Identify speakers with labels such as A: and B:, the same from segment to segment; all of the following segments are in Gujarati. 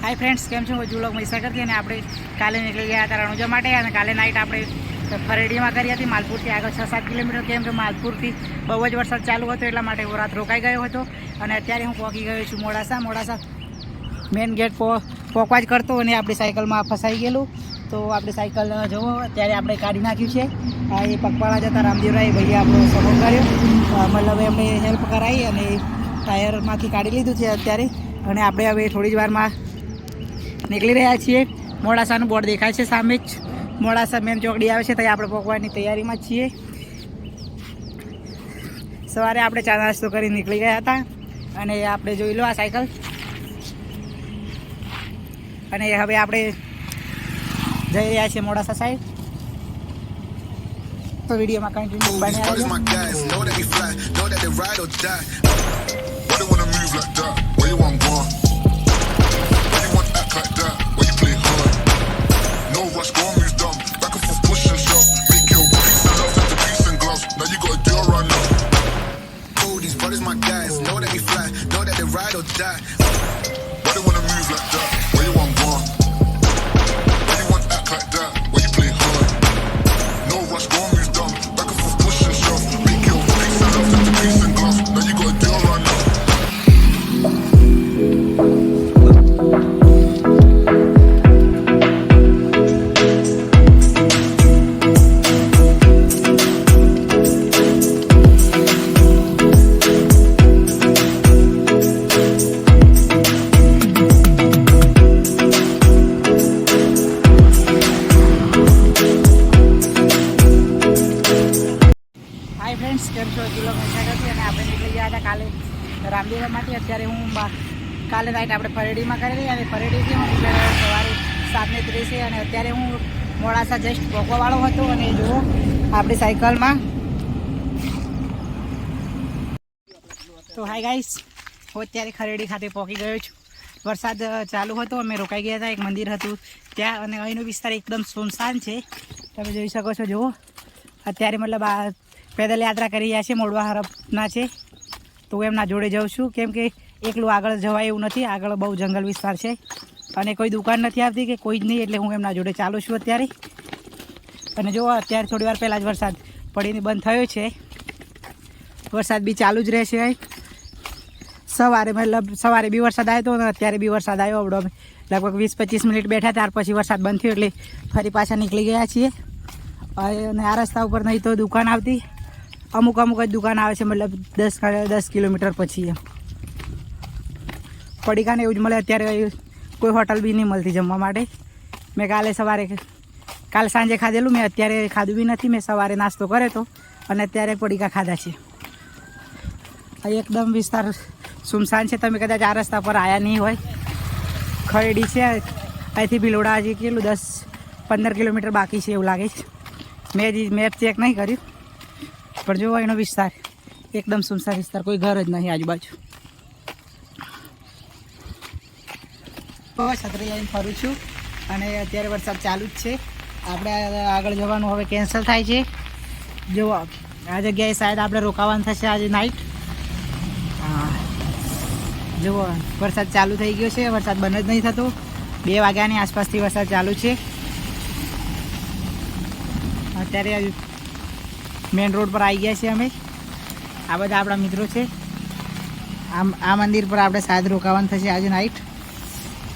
A: हाय फ्रेंड्स केम छो जुलोक महीसागर थी आपणे काले निकली गया था रણુજા માટે અને કાલે નાइट આપણે ફરેડીમાં કરી હતી માલપુરથી આગળ 6-7 કિલોમીટર કેમ કે માલપુરથી બહુ જ વરસાદ ચાલુ હતો એટલા માટે હું રાત રોકાઈ ગયો હતો અને અત્યારે હું પહોંચી ગયો છું મોડાસા મેન ગેટ પહોંચવા જ કરતો અને આપણી સાયકલમાં ફસાઈ ગયેલું તો આપણી સાયકલ જુઓ અત્યારે આપણે કાઢી નાખ્યું છે એ પગપાળા જતા રામદેવરાય ભાઈએ આપણો સપોર્ટ કર્યો મતલબ એમણે હેલ્પ કરાવી અને ટાયરમાંથી કાઢી લીધું છે અત્યારે અને આપણે હવે થોડી જ વારમાં નીકળી રહ્યા છીએ મોડાસાનું બોર્ડ દેખાય છે સામે જ મોડાસા મેન ચોકડી આવે છે ત્યાં આપણે પહોંચવાની તૈયારીમાં જ છીએ સવારે આપણે ચા નાસ્તો કરી નીકળી ગયા હતા અને આપણે જોઈ લો આ સાયકલ અને હવે આપણે જઈ રહ્યા છીએ મોડાસા સાઈડ તો વિડીયોમાં કન્ટિન્યુ બન્યા રહેજો કેમ છો જુલોક મહીસાગરથી અને આપણે નીકળી ગયા હતા કાલે રામદેવરામાંથી અત્યારે હું કાલે નાઇટ આપણે ફરેડીમાં કરેલી અને ફરેડીથી હું સવારે 7:30 અને અત્યારે હું મોડાસા જસ્ટ પહોંચવાવાળો હતો અને જુઓ આપણી સાયકલમાં તો હાય ગાઈસ હું અત્યારે ખરેડી ખાતે પહોંચી ગયો છું વરસાદ ચાલુ હતો અમે રોકાઈ ગયા હતા એક મંદિર હતું ત્યાં અને અહીંનો વિસ્તાર એકદમ સુનસાન છે તમે જોઈ શકો છો જુઓ અત્યારે મતલબ આ પેદલ યાત્રા કરી રહ્યા છે મોડવા હરપના છે તો હું એમના જોડે જાઉં છું કેમ કે એકલું આગળ જવાય એવું નથી આગળ બહુ જંગલ વિસ્તાર છે અને કોઈ દુકાન નથી આવતી કે કોઈ જ નહીં એટલે હું એમના જોડે ચાલું છું અત્યારે અને જો અત્યારે થોડી વાર પહેલાં જ વરસાદ પડીને બંધ થયો છે વરસાદ બી ચાલુ જ રહેશે સવારે મતલબ સવારે બી વરસાદ આવ્યો હતો અને અત્યારે બી વરસાદ આવ્યો આવડો અમે લગભગ 20-25 મિનિટ બેઠા ત્યાર પછી વરસાદ બંધ થયો એટલે ફરી પાછા નીકળી ગયા છીએ અને આ રસ્તા ઉપર નહીં તો દુકાન આવતી અમુક જ દુકાન આવે છે મતલબ 10 કિલોમીટર પછી પડીકાને એવું જ મળે અત્યારે કોઈ હોટલ બી નહીં મળતી જમવા માટે મેં કાલે સાંજે ખાધેલું મેં અત્યારે ખાધું બી નથી મેં સવારે નાસ્તો કર્યો હતો અને અત્યારે પડીકા ખાધા છે એકદમ વિસ્તાર સુમસાન છે તમે કદાચ આ રસ્તા પર આવ્યા નહીં હોય ખરેડી છે અહીંથી ભિલોડા હજી કેટલું 10-15 કિલોમીટર બાકી છે એવું લાગે છે મેં મેપ ચેક નહીં કર્યું પણ જોવો એનો વિસ્તાર એકદમ સુમસાન વિસ્તાર કોઈ ઘર જ નહીં આજુબાજુ છત્રી લઈને ફરું છું અને અત્યારે વરસાદ ચાલુ જ છે આપણે આગળ જવાનું હવે કેન્સલ થાય છે જો આ જગ્યાએ શાયદ આપણે રોકાવાનું થશે આજે નાઇટ જુઓ વરસાદ ચાલુ થઈ ગયો છે વરસાદ બંધ જ નહીં થતો 2 વાગ્યાની આસપાસથી વરસાદ ચાલુ છે અત્યારે મેન રોડ પર આવી ગયા છે અમે આ બધા આપણા મિત્રો છે આ મંદિર પર આપણે શાયદ રોકાવાનું થશે આજે નાઇટ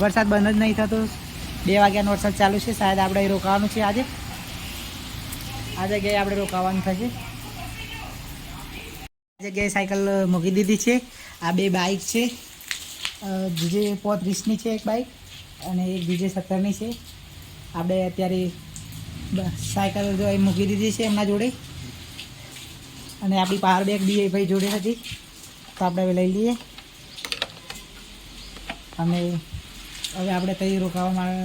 A: વરસાદ બંધ જ નહીં થતો 2 વાગ્યાનો વરસાદ ચાલુ છે શાયદ આપણે રોકાવાનું છે આજે આ જગ્યાએ આપણે રોકાવાનું થશે આ જગ્યાએ સાયકલ મૂકી દીધી છે આ 2 બાઇક છે બીજે 35ની છે એક બાઇક અને એક બીજે 17ની છે આપણે અત્યારે સાયકલ જો એ મૂકી દીધી છે એમના જોડે અને આપણી પાવર બેગ બી એ ભાઈ જોડે હતી તો આપણે હવે લઈ લઈએ અને હવે આપણે ત્યાં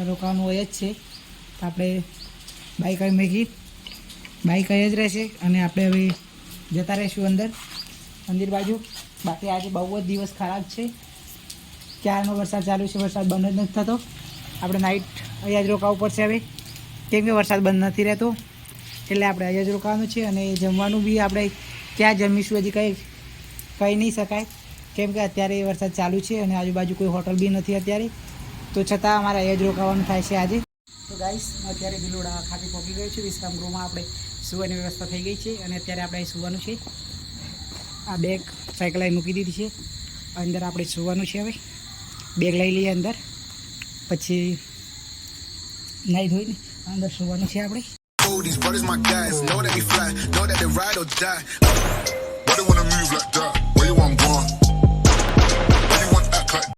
A: રોકાવાનું હોય જ છે તો આપણે બાઇક અહીં મૂકી બાઇક અહીં જ રહેશે અને આપણે હવે જતા રહીશું અંદર મંદિર બાજુ બાકી આજે બહુ જ દિવસ ખરાબ છે ક્યારનો વરસાદ ચાલુ છે વરસાદ બંધ જ નથી થતો આપણે નાઇટ અહીંયા જ રોકાવું પડશે હવે કેમ કે વરસાદ બંધ નથી રહેતો એટલે આપણે અહીંયા જ રોકાવાનું છે અને જમવાનું બી આપણે ક્યાં જમીશું હજી કહી નહીં શકાય કેમ કે અત્યારે વરસાદ ચાલુ છે અને આજુબાજુ કોઈ હોટલ બી નથી અત્યારે તો છતાં અમારે અહીંયા જ રોકાવાનું થાય છે આજે. તો ગાઈસ હું અત્યારે ભિલોડા ખાતે પહોંચી ગયો છું. વિશ્રામ ગૃહમાં આપણે સુવાની વ્યવસ્થા થઈ ગઈ છે અને અત્યારે આપણે અહીં સુવાનું છે. આ બેગ સાયકલ અહીં મૂકી દીધી છે. અંદર આપણે સુવાનું છે. હવે બેગ લઈ લઈએ અંદર, પછી નાહી ધોઈને અંદર સુવાનું છે આપણે.
B: These brothers my guys, know that we fly, know that they ride or die. Why they wanna move like that? Where you want